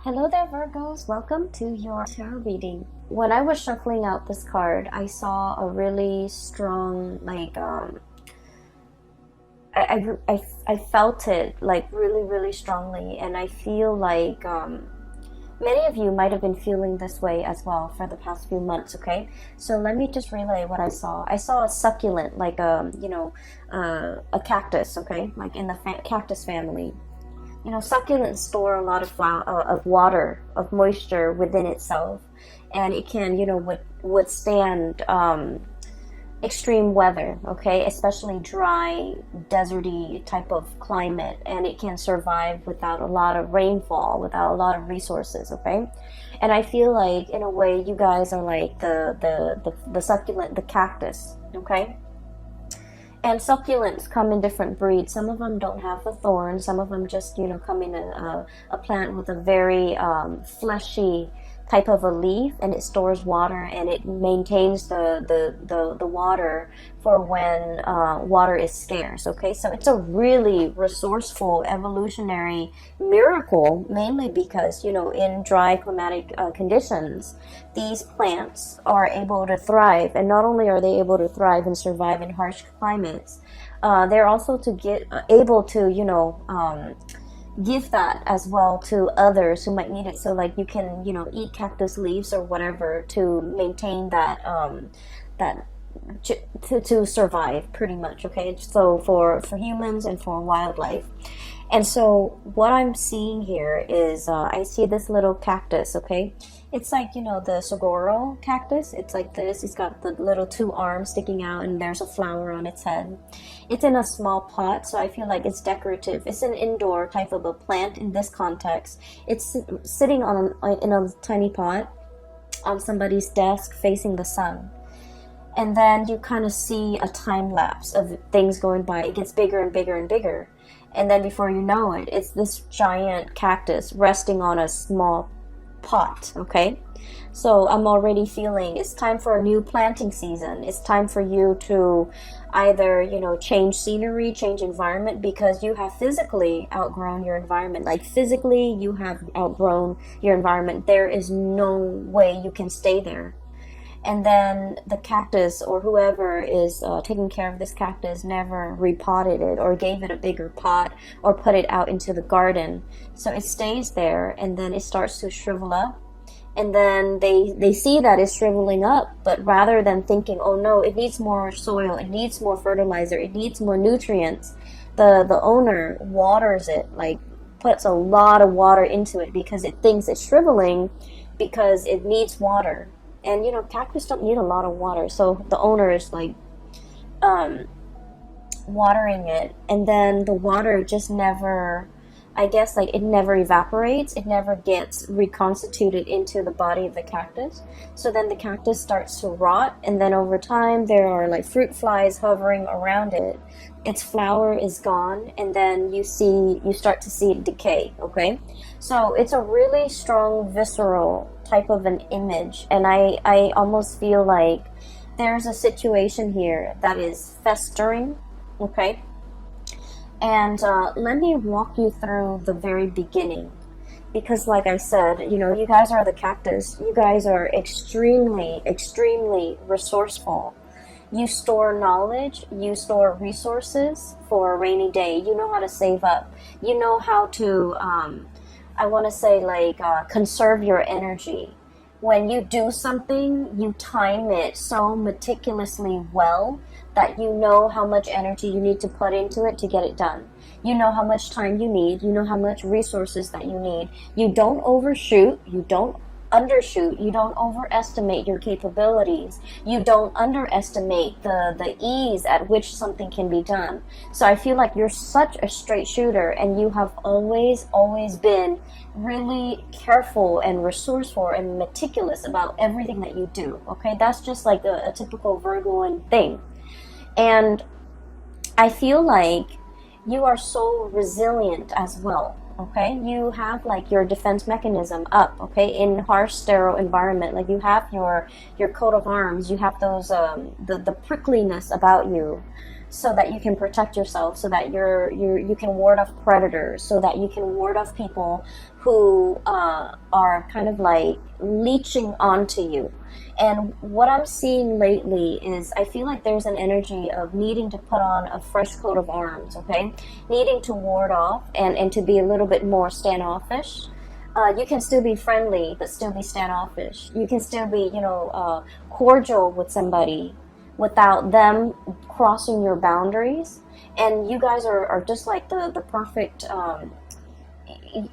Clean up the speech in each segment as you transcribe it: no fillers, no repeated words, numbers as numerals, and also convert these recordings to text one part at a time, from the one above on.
Hello there, Virgos. Welcome to your tarot reading. When I was shuffling out this card, I saw a really strong, I felt it like really strongly, and I feel like many of you might have been feeling this way as well for the past few months. Okay, so let me just relay what I saw. I saw a succulent, like a cactus. Okay, like in the cactus family. You know, succulents store a lot of of water, of moisture within itself, and it can, withstand extreme weather, okay, especially dry, deserty type of climate, and it can survive without a lot of rainfall, without a lot of resources, okay. And I feel like, in a way, you guys are like the succulent, the cactus, okay. And succulents come in different breeds. Some of them don't have the thorns. Some of them just, come in a plant with a very fleshy type of a leaf, and it stores water, and it maintains the water for when water is scarce. Okay, so it's a really resourceful evolutionary miracle, mainly because, in dry climatic conditions, these plants are able to thrive. And not only are they able to thrive and survive in harsh climates, they're also able to give that as well to others who might need it. So like you can eat cactus leaves or whatever to maintain that to survive, pretty much. Okay, so for humans and for wildlife. And so what I'm seeing here is I see this little cactus. Okay, it's like, the saguaro cactus. It's like this. It's got the little two arms sticking out, and there's a flower on its head. It's in a small pot, so I feel like it's decorative. It's an indoor type of a plant in this context. It's sitting in a tiny pot on somebody's desk facing the sun. And then you kind of see a time lapse of things going by. It gets bigger and bigger and bigger. And then before you know it, it's this giant cactus resting on a small pot, okay? So I'm already feeling it's time for a new planting season. It's time for you to either, change scenery, change environment, because you have physically outgrown your environment. Like physically, you have outgrown your environment. There is no way you can stay there. And then the cactus, or whoever is taking care of this cactus, never repotted it or gave it a bigger pot or put it out into the garden. So it stays there, and then it starts to shrivel up. And then they see that it's shriveling up, but rather than thinking, oh no, it needs more soil, it needs more fertilizer, it needs more nutrients, the owner waters it, like puts a lot of water into it, because it thinks it's shriveling because it needs water. And, cactus don't need a lot of water. So the owner is like watering it. And then the water just never, I guess, like it never evaporates. It never gets reconstituted into the body of the cactus. So then the cactus starts to rot. And then over time, there are like fruit flies hovering around it. Its flower is gone. And then you start to see it decay. Okay. So it's a really strong, visceral type of an image, and I almost feel like there's a situation here that is festering, okay? And let me walk you through the very beginning, because like I said, you guys are the cactus. You guys are extremely resourceful. You store knowledge, you store resources for a rainy day. You know how to save up. You know how to I want to say conserve your energy. When you do something, you time it so meticulously well that you know how much energy you need to put into it to get it done. You know how much time you need. You know how much resources that you need. You don't overshoot. You don't undershoot. You don't overestimate your capabilities. You don't underestimate the ease at which something can be done. So I feel like you're such a straight shooter, and you have always been really careful and resourceful and meticulous about everything that you do. Okay, that's just like a typical Virgoan thing. And I feel like you are so resilient as well. Okay, you have like your defense mechanism up, okay, in harsh, sterile environment. Like you have your coat of arms, you have those the prickliness about you. so that you can protect yourself, so that you can ward off predators, so that you can ward off people who are kind of like leeching onto you. And what I'm seeing lately is I feel like there's an energy of needing to put on a fresh coat of arms, okay? Needing to ward off and to be a little bit more standoffish. You can still be friendly, but still be standoffish. You can still be, cordial with somebody without them crossing your boundaries. And you guys are just like the perfect,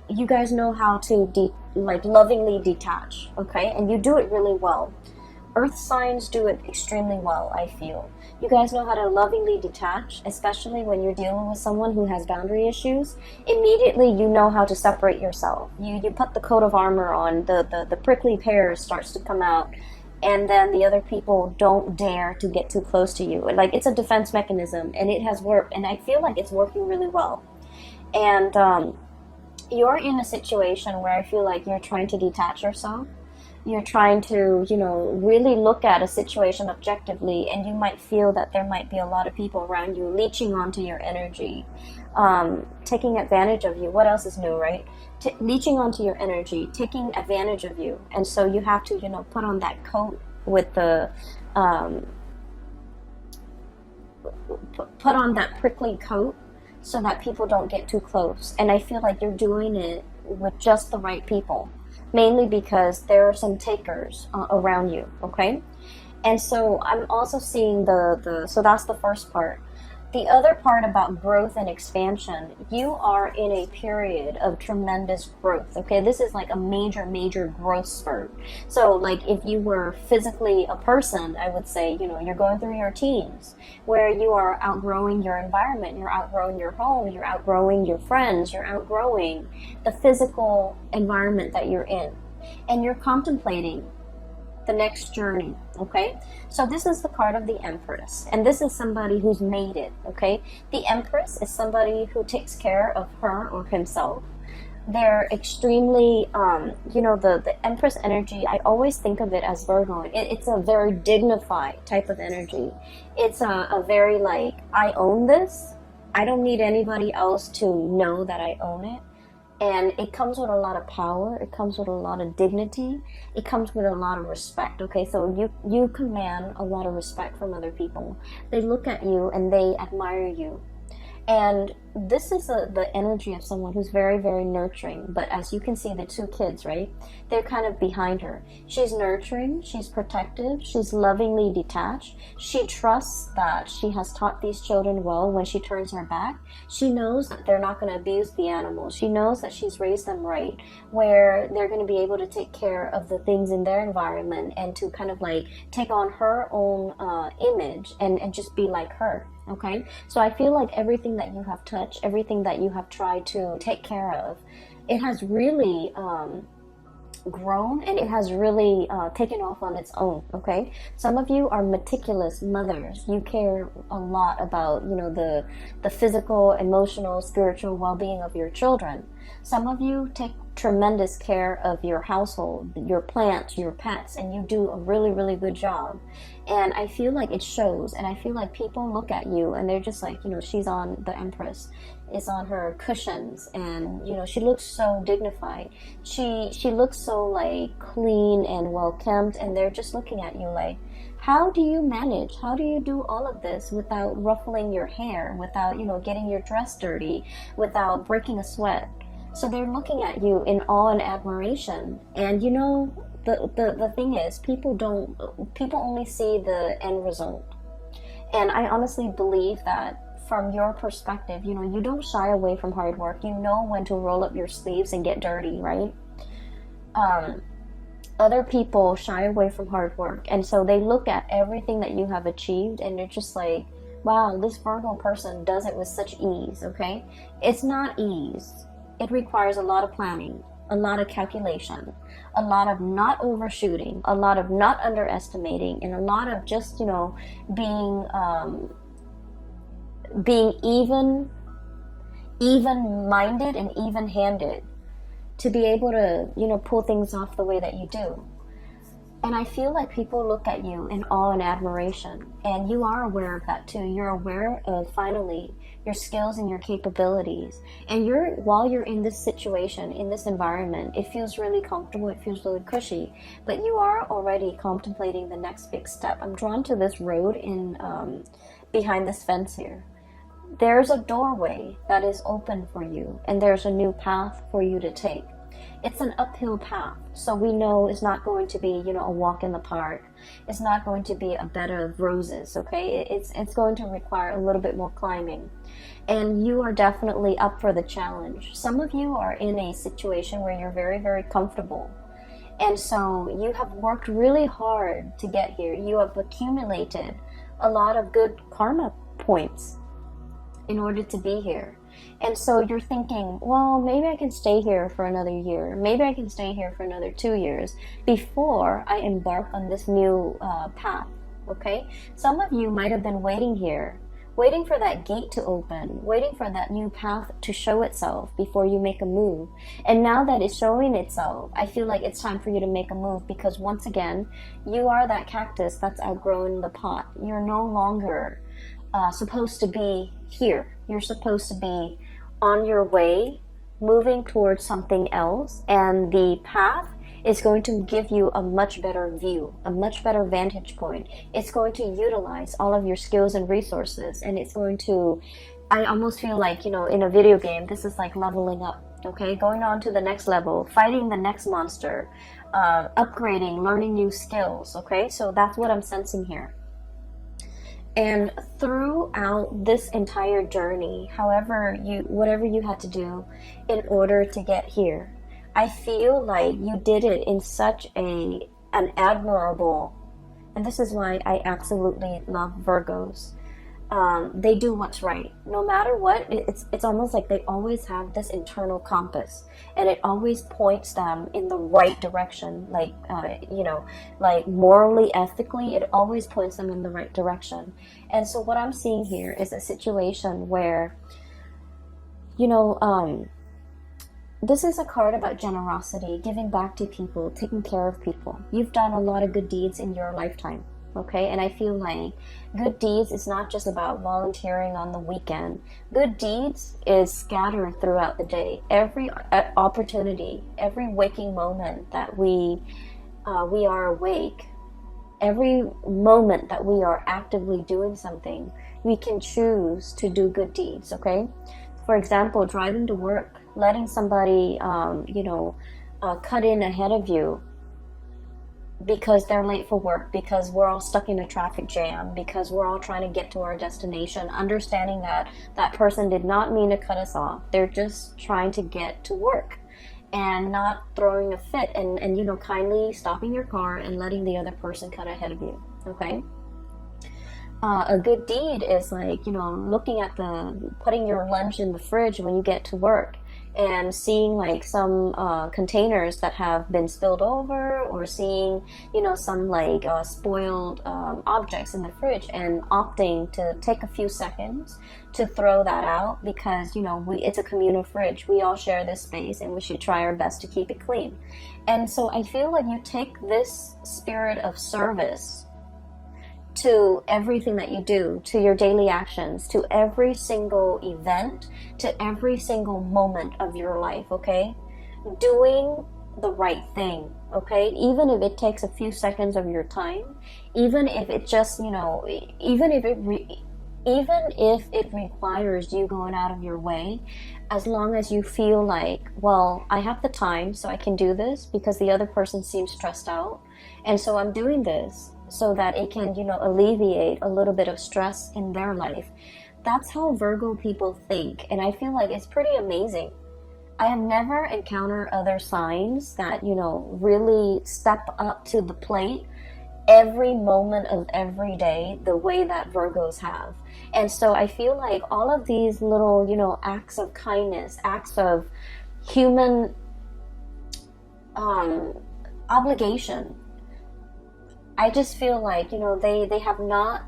you guys know how to lovingly detach, okay? And you do it really well. Earth signs do it extremely well, I feel. You guys know how to lovingly detach, especially when you're dealing with someone who has boundary issues. Immediately, you know how to separate yourself. You put the coat of armor on, the prickly pear starts to come out, and then the other people don't dare to get too close to you. Like, it's a defense mechanism, and it has worked, and I feel like it's working really well. And you're in a situation where I feel like you're trying to detach yourself. You're trying to, really look at a situation objectively, and you might feel that there might be a lot of people around you leeching onto your energy, taking advantage of you. What else is new, right? Leeching onto your energy, taking advantage of you. And so you have to, put on that coat with the, put on that prickly coat so that people don't get too close. And I feel like you're doing it with just the right people. Mainly because there are some takers around you, okay? And so I'm also seeing so that's the first part. The other part about growth and expansion, you are in a period of tremendous growth, okay? This is like a major, major growth spurt. So like if you were physically a person, I would say, you're going through your teens where you are outgrowing your environment, you're outgrowing your home, you're outgrowing your friends, you're outgrowing the physical environment that you're in. And you're contemplating the next journey, okay? So this is the card of the Empress, and this is somebody who's made it, okay? The Empress is somebody who takes care of her or himself. They're extremely, the Empress energy, I always think of it as Virgo. It's a very dignified type of energy. It's a very like, I own this. I don't need anybody else to know that I own it. And it comes with a lot of power. It comes with a lot of dignity. It comes with a lot of respect. Okay, so you command a lot of respect from other people. They look at you and they admire you. And this is the energy of someone who's very, very nurturing. But as you can see, the two kids, right? They're kind of behind her. She's nurturing. She's protective. She's lovingly detached. She trusts that she has taught these children well when she turns her back. She knows that they're not going to abuse the animals. She knows that she's raised them right, where they're going to be able to take care of the things in their environment and to kind of like take on her own image and just be like her. Okay, so I feel like everything that you have touched, everything that you have tried to take care of, it has really grown and it has really taken off on its own. Okay, some of you are meticulous mothers. You care a lot about the physical, emotional, spiritual well-being of your children. Some of you take tremendous care of your household, your plants, your pets, and you do a really, really good job. And I feel like it shows, and I feel like people look at you and they're just like, she's on, the Empress is on her cushions, and she looks so dignified. She looks so like clean and well kempt, and they're just looking at you like, how do you manage? How do you do all of this without ruffling your hair, without getting your dress dirty, without breaking a sweat? So they're looking at you in awe and admiration. And the thing is, people only see the end result. And I honestly believe that from your perspective, you don't shy away from hard work. You know when to roll up your sleeves and get dirty, right? Other people shy away from hard work, and so they look at everything that you have achieved and they're just like, wow, this Virgo person does it with such ease. Okay, it's not ease. It requires a lot of planning, a lot of calculation, a lot of not overshooting, a lot of not underestimating, and a lot of just, being even-minded and even-handed to be able to, pull things off the way that you do. And I feel like people look at you in awe and admiration, and you are aware of that too. You're aware of finally your skills and your capabilities. And while you're in this situation, in this environment, it feels really comfortable, it feels really cushy, but you are already contemplating the next big step. I'm drawn to this road in behind this fence here. There's a doorway that is open for you, and there's a new path for you to take. It's an uphill path, so we know it's not going to be, a walk in the park. It's not going to be a bed of roses, okay? It's going to require a little bit more climbing. And you are definitely up for the challenge. Some of you are in a situation where you're very, very comfortable. And so you have worked really hard to get here. You have accumulated a lot of good karma points in order to be here. And so you're thinking, well, maybe I can stay here for another year. Maybe I can stay here for another 2 years before I embark on this new path, okay? Some of you might have been waiting here, waiting for that gate to open, waiting for that new path to show itself before you make a move. And now that it's showing itself, I feel like it's time for you to make a move, because once again, you are that cactus that's outgrown the pot. You're no longer supposed to be here. You're supposed to be on your way, moving towards something else, and the path is going to give you a much better view, a much better vantage point. It's going to utilize all of your skills and resources, and it's going to, I almost feel like, in a video game, this is like leveling up, okay? Going on to the next level, fighting the next monster, upgrading, learning new skills, okay? So that's what I'm sensing here. And throughout this entire journey, whatever you had to do in order to get here, I feel like you did it in such an admirable, and this is why I absolutely love Virgos. They do what's right. No matter what, it's almost like they always have this internal compass, and it always points them in the right direction. Like, like morally, ethically, it always points them in the right direction. And so what I'm seeing here is a situation where, this is a card about generosity, giving back to people, taking care of people. You've done a lot of good deeds in your lifetime. Okay, and I feel like good deeds is not just about volunteering on the weekend. Good deeds is scattered throughout the day. Every opportunity, every waking moment that we are awake, every moment that we are actively doing something, we can choose to do good deeds. Okay, for example, driving to work, letting somebody cut in ahead of you because they're late for work, because we're all stuck in a traffic jam, because we're all trying to get to our destination, understanding that that person did not mean to cut us off. They're just trying to get to work, and not throwing a fit, and kindly stopping your car and letting the other person cut ahead of you. Okay, a good deed is like, looking at putting your lunch in the fridge when you get to work, and seeing like some containers that have been spilled over, or seeing some like spoiled objects in the fridge, and opting to take a few seconds to throw that out, because it's a communal fridge. We all share this space, and we should try our best to keep it clean. And so I feel like you take this spirit of service to everything that you do, to your daily actions, to every single event, to every single moment of your life, okay? Doing the right thing, okay? Even if it takes a few seconds of your time, even if it just, even if it requires you going out of your way, as long as you feel like, well, I have the time, so I can do this because the other person seems stressed out, and so I'm doing this so that it can, alleviate a little bit of stress in their life. That's how Virgo people think, and I feel like it's pretty amazing. I have never encountered other signs that, really step up to the plate every moment of every day the way that Virgos have. And so I feel like all of these little, acts of kindness, acts of human obligation, I just feel like, they have not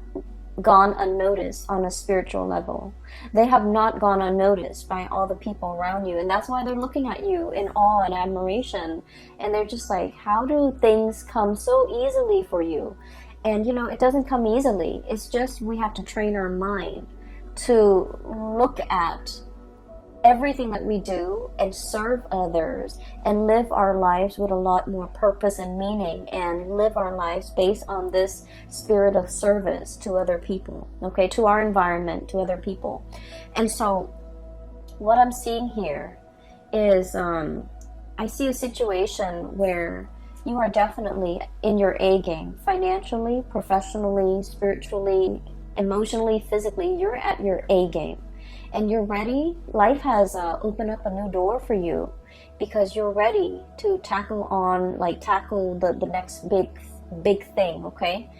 gone unnoticed on a spiritual level. They have not gone unnoticed by all the people around you, and that's why they're looking at you in awe and admiration, and they're just like, how do things come so easily for you? And you know, it doesn't come easily. It's just we have to train our mind to look at everything that we do and serve others and live our lives with a lot more purpose and meaning, and live our lives based on this spirit of service to other people, okay, to our environment, to other people. And so what I'm seeing here is I see a situation where you are definitely in your A game, financially, professionally, spiritually, emotionally, physically. You're at your A game. And you're ready. Life has opened up a new door for you because you're ready to tackle the next big thing, okay?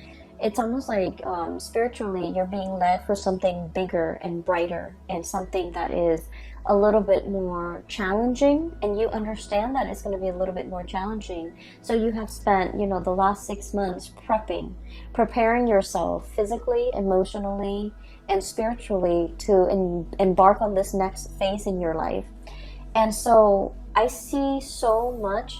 It's almost like spiritually you're being led for something bigger and brighter, and something that is a little bit more challenging, and you understand that it's going to be a little bit more challenging. So you have spent, you know, the last 6 months preparing yourself physically, emotionally, and spiritually to embark on this next phase in your life. And so I see so much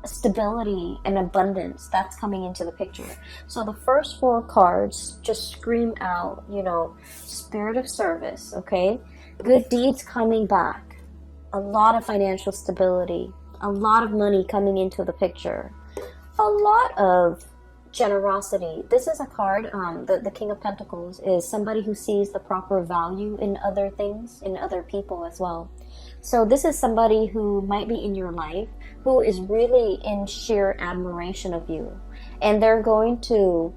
stability and abundance that's coming into the picture. So the first 4 cards just scream out, you know, spirit of service, okay? Good deeds coming back, a lot of financial stability, a lot of money coming into the picture, a lot of generosity. This is a card, the King of Pentacles is somebody who sees the proper value in other things, in other people as well. So this is somebody who might be in your life who is really in sheer admiration of you, and they're going to,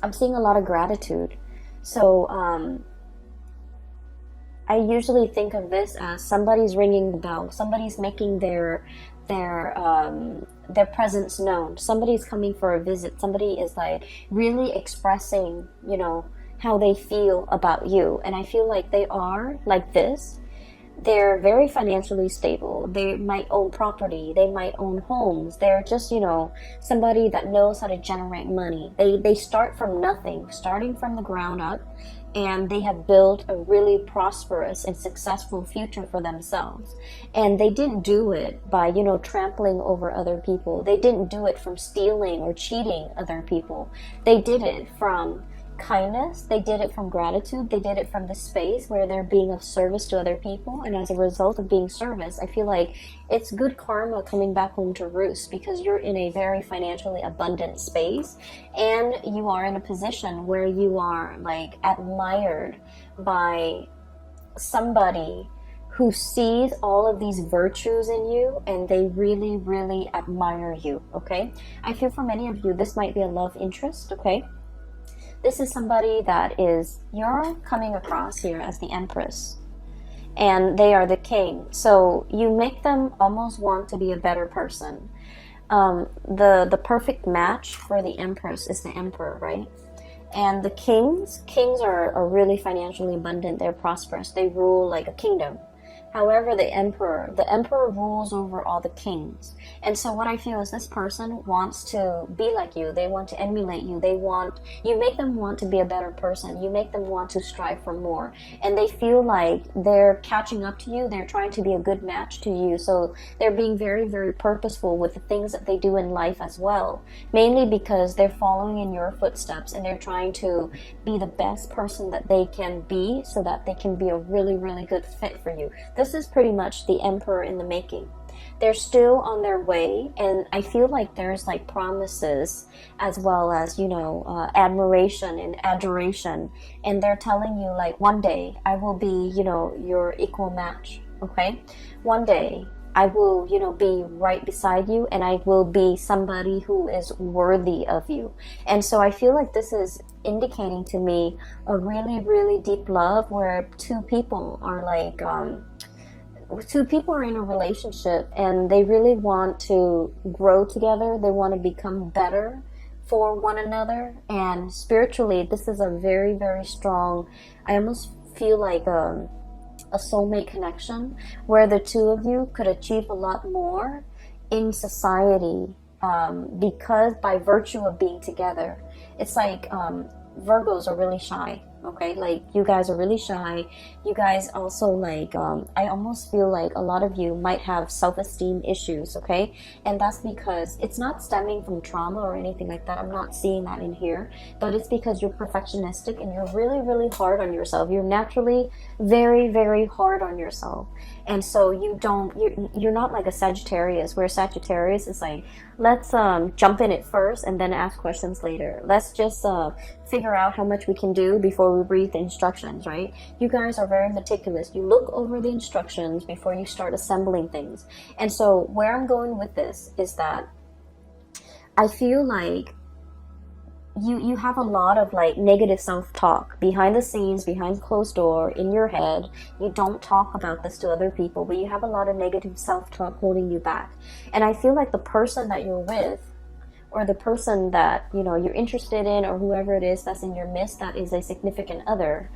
I'm seeing a lot of gratitude. So I usually think of this as somebody's ringing the bell, somebody's making their presence known, somebody's coming for a visit, somebody is like really expressing, you know, how they feel about you. And I feel like they are like this. They're very financially stable. They might own property. They might own homes. They're just, you know, somebody that knows how to generate money. They start from nothing, starting from the ground up, and they have built a really prosperous and successful future for themselves. And they didn't do it by, you know, trampling over other people. They didn't do it from stealing or cheating other people. They did it from kindness. They did it from gratitude. They did it from the space where they're being of service to other people. And as a result of being service, I feel like it's good karma coming back home to roost, because you're in a very financially abundant space, and you are in a position where you are like admired by somebody who sees all of these virtues in you, and they really, really admire you, okay? I feel for many of you, this might be a love interest, okay? This is somebody that is, you're coming across here as the Empress, and they are the king. So you make them almost want to be a better person. The perfect match for the Empress is the Emperor, right? And the kings are really financially abundant. They're prosperous. They rule like a kingdom. However, the emperor rules over all the kings. And so what I feel is this person wants to be like you. They want to emulate you. You make them want to be a better person. You make them want to strive for more. And they feel like they're catching up to you. They're trying to be a good match to you. So they're being very, very purposeful with the things that they do in life as well. Mainly because they're following in your footsteps, and they're trying to be the best person that they can be, so that they can be a really, really good fit for you. This is pretty much the Emperor in the making. They're still on their way, and I feel like there's like promises as well as, you know, admiration and adoration, and they're telling you like, one day I will be, you know, your equal match, okay? One day I will, you know, be right beside you, and I will be somebody who is worthy of you. And so I feel like this is indicating to me a really, really deep love where two people are like, two people are in a relationship, and they really want to grow together. They want to become better for one another. And spiritually, this is a very, very strong, I almost feel like a soulmate connection, where the two of you could achieve a lot more in society, because by virtue of being together. It's like Virgos are really shy. Okay, like you guys are really shy. You guys also like I almost feel like a lot of you might have self-esteem issues. Okay, and that's because it's not stemming from trauma or anything like that. I'm not seeing that in here, but it's because you're perfectionistic and you're really, really hard on yourself. You're naturally very, very hard on yourself, and so you're not like a Sagittarius, where Sagittarius is like, let's jump in it first and then ask questions later. Let's just figure out how much we can do before we read the instructions, right? You guys are very meticulous. You look over the instructions before you start assembling things. And so where I'm going with this is that I feel like you have a lot of like negative self-talk behind the scenes, behind closed door, in your head. You don't talk about this to other people, but you have a lot of negative self-talk holding you back. And I feel like the person that you're with, or the person that you're interested in, or whoever it is that's in your midst that is a significant other,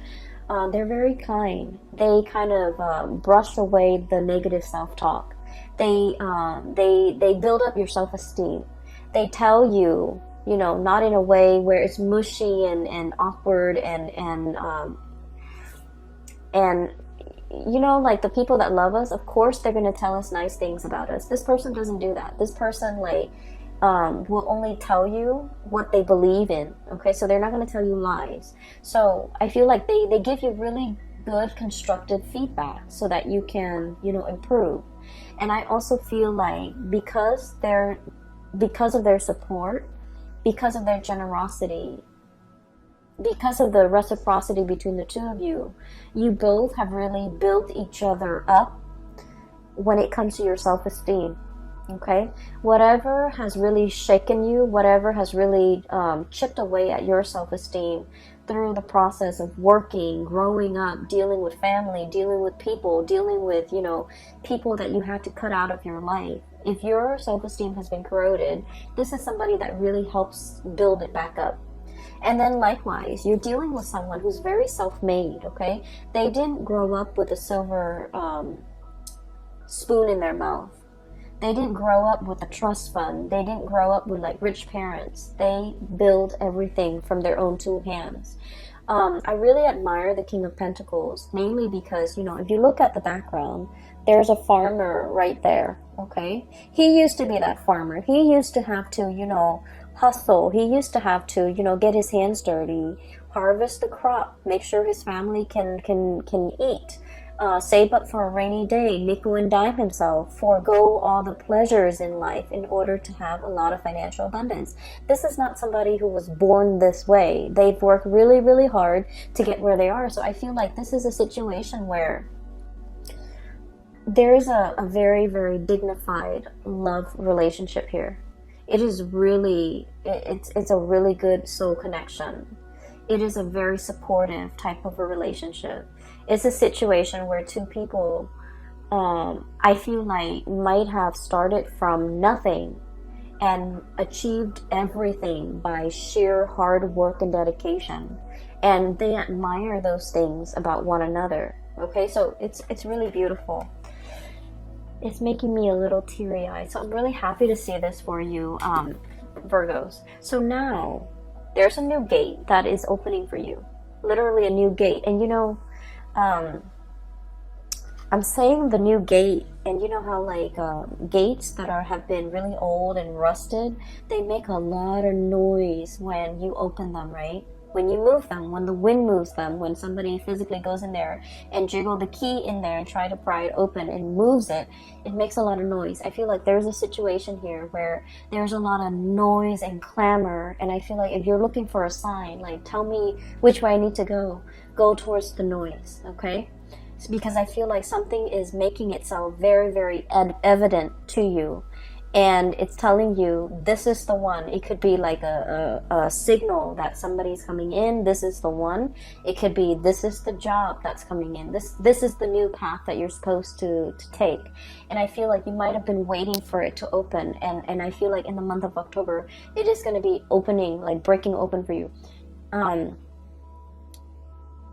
they're very kind. They kind of brush away the negative self-talk. They build up your self-esteem. They tell you, not in a way where it's mushy and awkward and like the people that love us, of course they're going to tell us nice things about us. This person doesn't do that. This person will only tell you what they believe in. Okay, so they're not going to tell you lies. So I feel like they give you really good constructive feedback so that you can improve. And I also feel like because of their support, because of their generosity, because of the reciprocity between the two of you, you both have really built each other up when it comes to your self-esteem. Okay, whatever has really shaken you, whatever has really chipped away at your self-esteem through the process of working, growing up, dealing with family, dealing with people, dealing with people that you had to cut out of your life. If your self-esteem has been corroded, this is somebody that really helps build it back up. And then likewise, you're dealing with someone who's very self-made. Okay, they didn't grow up with a silver spoon in their mouth. They didn't grow up with a trust fund. They didn't grow up with like rich parents. They build everything from their own two hands. I really admire the King of Pentacles, mainly because, if you look at the background, there's a farmer right there, okay? He used to be that farmer. He used to have to, hustle. He used to have to, get his hands dirty, harvest the crop, make sure his family can eat. Save up for a rainy day, nickel and dime himself, forego all the pleasures in life in order to have a lot of financial abundance. This is not somebody who was born this way. They've worked really, really hard to get where they are. So I feel like this is a situation where there is a very, very dignified love relationship here. It is really, it's a really good soul connection. It is a very supportive type of a relationship. It's a situation where two people, I feel like, might have started from nothing and achieved everything by sheer hard work and dedication. And they admire those things about one another. Okay, so it's really beautiful. It's making me a little teary-eyed. So I'm really happy to see this for you, Virgos. So now, there's a new gate that is opening for you. Literally a new gate. And I'm saying the new gate, and you know how like gates that have been really old and rusted, they make a lot of noise when you open them, right? When you move them, when the wind moves them, when somebody physically goes in there and jiggle the key in there and try to pry it open and moves it, it makes a lot of noise. I feel like there's a situation here where there's a lot of noise and clamor, and I feel like if you're looking for a sign, like tell me which way I need to go towards the noise, okay? It's because I feel like something is making itself very, very evident to you. And it's telling you, this is the one. It could be like a signal that somebody's coming in. This is the one. It could be, this is the job that's coming in. This is the new path that you're supposed to take. And I feel like you might have been waiting for it to open. And I feel like in the month of October, it is going to be opening, like breaking open for you.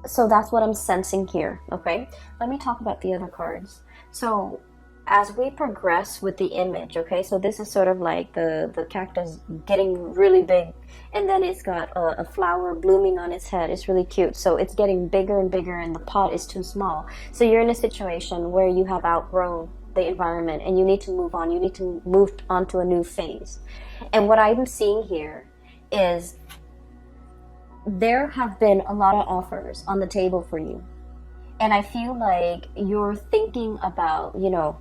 So that's what I'm sensing here, okay? Let me talk about the other cards. So as we progress with the image, okay, so this is sort of like the cactus getting really big, and then it's got a flower blooming on its head. It's really cute. So it's getting bigger and bigger, and the pot is too small. So you're in a situation where you have outgrown the environment and you need to move on. You need to move on to a new phase. And what I'm seeing here is there have been a lot of offers on the table for you. And I feel like you're thinking about, you know,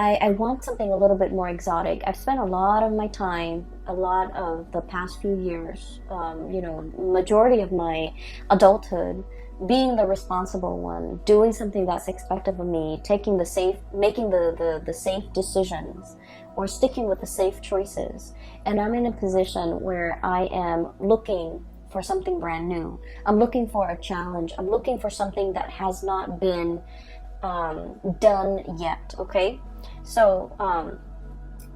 I want something a little bit more exotic. I've spent a lot of my time, a lot of the past few years, you know, majority of my adulthood, being the responsible one, doing something that's expected of me, making the safe decisions, or sticking with the safe choices. And I'm in a position where I am looking for something brand new. I'm looking for a challenge. I'm looking for something that has not been done yet, okay? So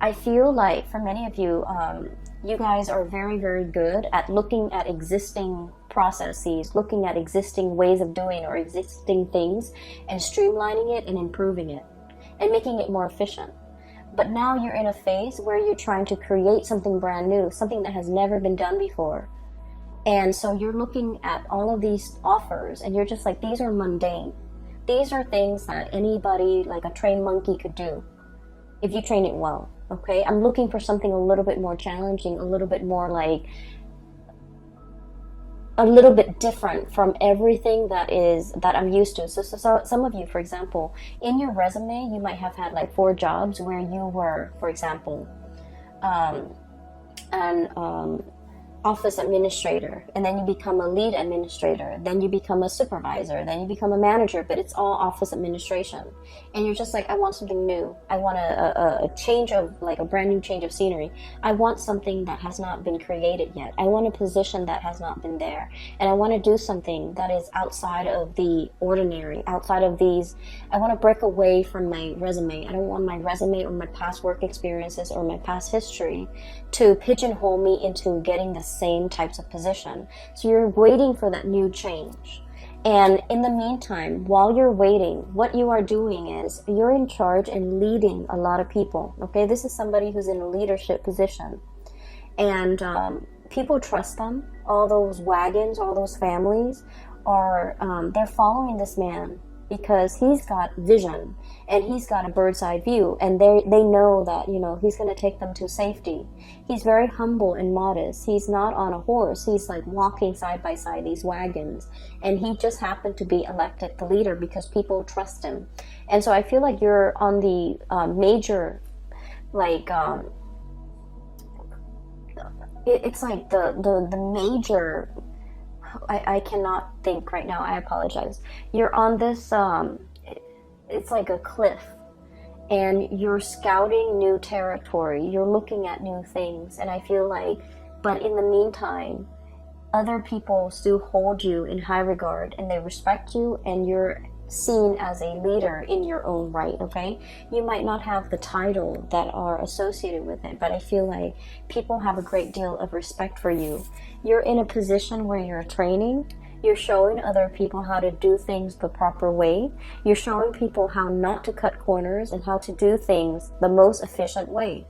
I feel like for many of you, you guys are very, very good at looking at existing processes, looking at existing ways of doing or existing things, and streamlining it and improving it and making it more efficient. But now you're in a phase where you're trying to create something brand new, something that has never been done before. And so you're looking at all of these offers and you're just like, these are mundane. These are things that anybody, like a trained monkey, could do if you train it well, okay? I'm looking for something a little bit more challenging, a little bit more like, a little bit different from everything that I'm used to. So some of you, for example, in your resume, you might have had like 4 jobs where you were, for example, office administrator, and then you become a lead administrator, then you become a supervisor, then you become a manager, but it's all office administration. And you're just like, I want something new. I want a change of, like a brand new change of scenery. I want something that has not been created yet. I want a position that has not been there. And I want to do something that is outside of the ordinary, outside of these. I want to break away from my resume. I don't want my resume or my past work experiences or my past history to pigeonhole me into getting the same types of position. So you're waiting for that new change. And in the meantime, while you're waiting, what you are doing is you're in charge and leading a lot of people. Okay, this is somebody who's in a leadership position. And people trust them. All those wagons, all those families are, they're following this man because he's got vision and he's got a bird's eye view, and they know that, you know, he's going to take them to safety. He's very humble and modest. He's not on a horse. He's like walking side by side these wagons, and he just happened to be elected the leader because people trust him. And so I feel like you're on the major, like it's like the major, I cannot think right now, I apologize. You're on this, it's like a cliff, and you're scouting new territory, you're looking at new things, and I feel like, but in the meantime, other people still hold you in high regard, and they respect you, and you're seen as a leader in your own right, okay? You might not have the title that are associated with it, but I feel like people have a great deal of respect for you. You're in a position where you're training, you're showing other people how to do things the proper way, you're showing people how not to cut corners and how to do things the most efficient way.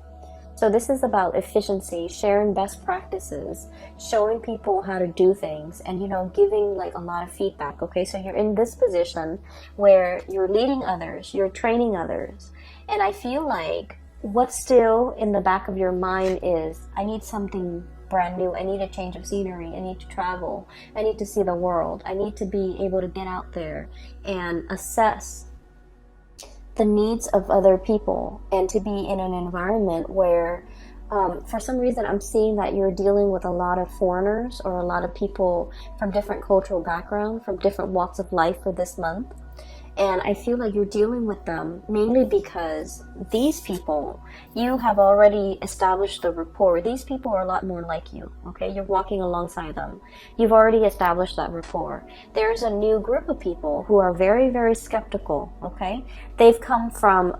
So this is about efficiency, sharing best practices, showing people how to do things, and, you know, giving like a lot of feedback, okay? So you're in this position where you're leading others, you're training others, and I feel like what's still in the back of your mind is, I need something brand new, I need a change of scenery, I need to travel, I need to see the world, I need to be able to get out there and assess the needs of other people, and to be in an environment where for some reason I'm seeing that you're dealing with a lot of foreigners or a lot of people from different cultural backgrounds, from different walks of life for this month. And I feel like you're dealing with them mainly because these people, you have already established the rapport. These people are a lot more like you, okay? You're walking alongside them. You've already established that rapport. There's a new group of people who are very, very skeptical, okay? They've come from,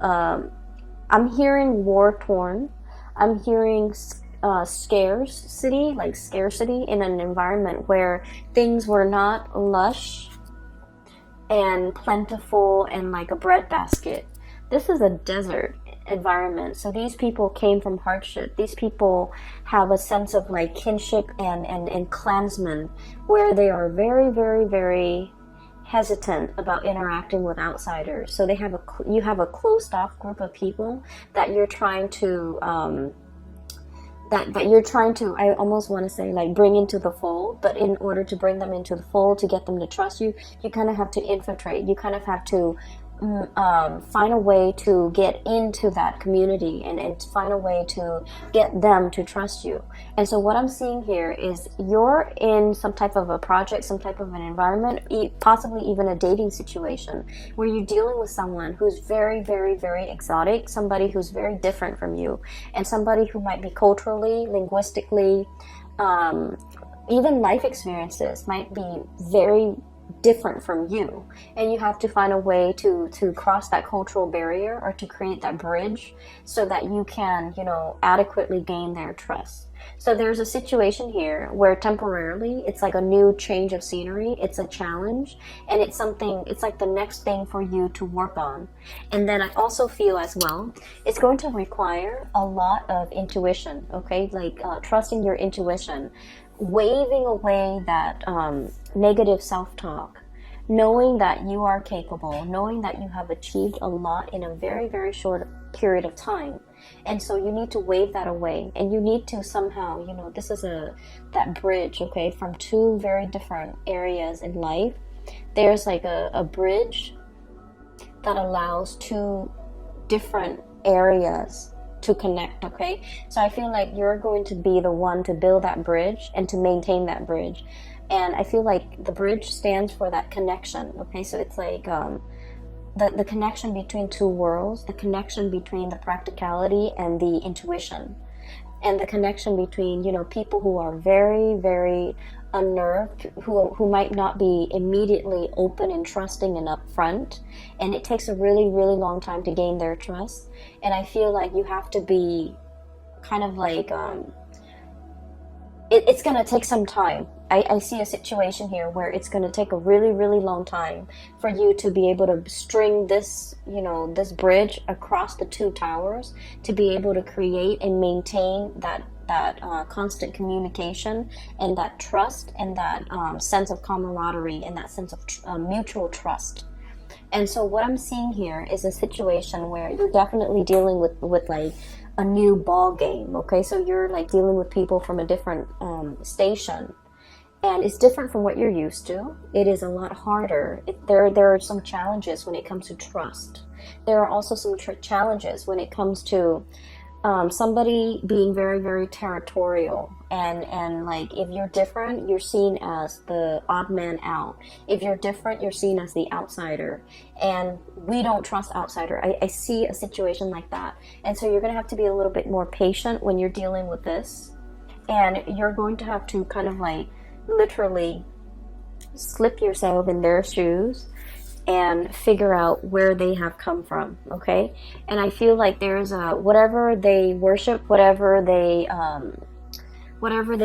I'm hearing war-torn. I'm hearing scarcity, like scarcity in an environment where things were not lush and plentiful and like a breadbasket. this is a desert environment. So these people came from hardship. These people have a sense of like kinship and clansmen, where they are very, very, very hesitant about interacting with outsiders. So you have a closed off group of people that you're trying to that you're trying to, I almost want to say, like, bring into the fold. But in order to bring them into the fold, to get them to trust you, you kind of have to infiltrate. You kind of have to find a way to get into that community and find a way to get them to trust you. And so what I'm seeing here is you're in some type of a project, some type of an environment, possibly even a dating situation, where you're dealing with someone who's very, very, very exotic, somebody who's very different from you, and somebody who might be culturally, linguistically, even life experiences might be very different from you, and you have to find a way to cross that cultural barrier, or to create that bridge, so that you can, you know, adequately gain their trust. So there's a situation here where temporarily it's like a new change of scenery, it's a challenge, and it's something, it's like the next thing for you to work on. And then I also feel as well, it's going to require a lot of intuition, okay, like trusting your intuition, waving away that negative self-talk, knowing that you are capable, knowing that you have achieved a lot in a very, very short period of time. And so you need to wave that away, and you need to somehow, you know, this is that bridge, okay, from two very different areas in life. There's like a bridge that allows two different areas to connect, okay? So I feel like you're going to be the one to build that bridge and to maintain that bridge. And I feel like the bridge stands for that connection, okay? So it's like the connection between two worlds, the connection between the practicality and the intuition, and the connection between, you know, people who are very, very unnerved, who might not be immediately open and trusting and upfront, and it takes a really, really long time to gain their trust. And I feel like you have to be kind of like it's gonna take some time. I see a situation here where it's gonna take a really, really long time for you to be able to string this, you know, this bridge across the two towers, to be able to create and maintain that constant communication, and that trust, and that sense of camaraderie, and that sense of mutual trust. And so what I'm seeing here is a situation where you're definitely dealing with like a new ball game, okay? So you're like dealing with people from a different station, and it's different from what you're used to. It is a lot harder. There are some challenges when it comes to trust. There are also some challenges when it comes to somebody being very, very territorial, and like, if you're different, you're seen as the odd man out. If you're different, you're seen as the outsider, and we don't trust outsider. I see a situation like that, and so you're gonna have to be a little bit more patient when you're dealing with this, and you're going to have to kind of like literally slip yourself in their shoes and figure out where they have come from, okay? And I feel like there's whatever they worship, whatever they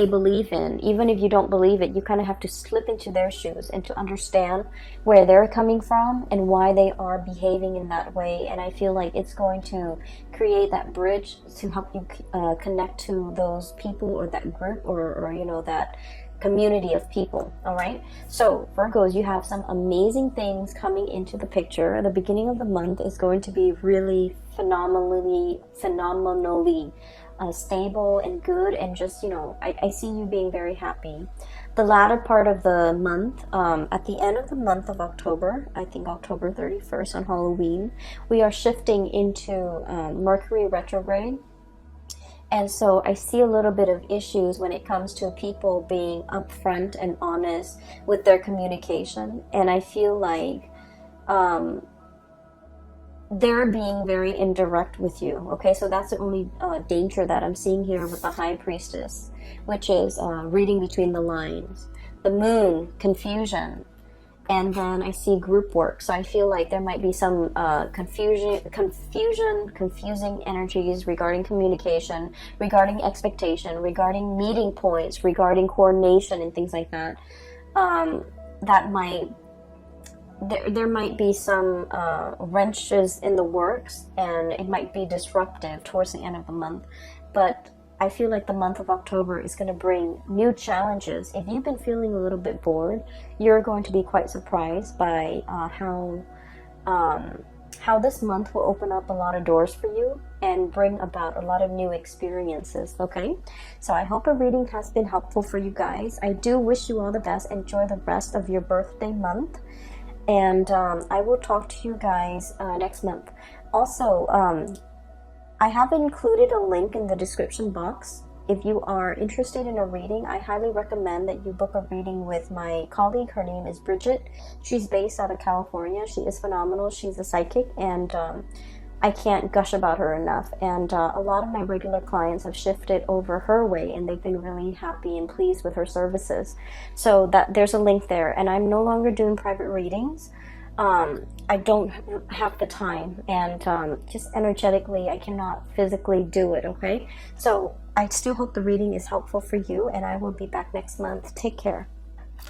believe in, even if you don't believe it, you kind of have to slip into their shoes and to understand where they're coming from and why they are behaving in that way. And I feel like it's going to create that bridge to help you connect to those people, or that group, or you know, that community of people. All right, so Virgos, you have some amazing things coming into the picture. The beginning of the month is going to be really phenomenally stable and good, and just, you know, I see you being very happy. The latter part of the month, at the end of the month of October, I think October 31st on Halloween, we are shifting into Mercury retrograde. And so I see a little bit of issues when it comes to people being upfront and honest with their communication. And I feel like they're being very indirect with you. Okay, so that's the only danger that I'm seeing here with the High Priestess, which is reading between the lines. The Moon, confusion. And then I see group work. So I feel like there might be some confusing energies regarding communication, regarding expectation, regarding meeting points, regarding coordination and things like that. That might there might be some wrenches in the works, and it might be disruptive towards the end of the month, but I feel like the month of October is going to bring new challenges. If you've been feeling a little bit bored, you're going to be quite surprised by how this month will open up a lot of doors for you and bring about a lot of new experiences. Okay, so I hope a reading has been helpful for you guys. I do wish you all the best. Enjoy the rest of your birthday month, and I will talk to you guys next month. Also, I have included a link in the description box. If you are interested in a reading, I highly recommend that you book a reading with my colleague. Her name is Bridget. She's based out of California. She is phenomenal. She's a psychic, and I can't gush about her enough. And a lot of my regular clients have shifted over her way, and they've been really happy and pleased with her services. So that there's a link there. And I'm no longer doing private readings. I don't have the time, and just energetically I cannot physically do it. Okay, so I still hope the reading is helpful for you, and I will be back next month. Take care.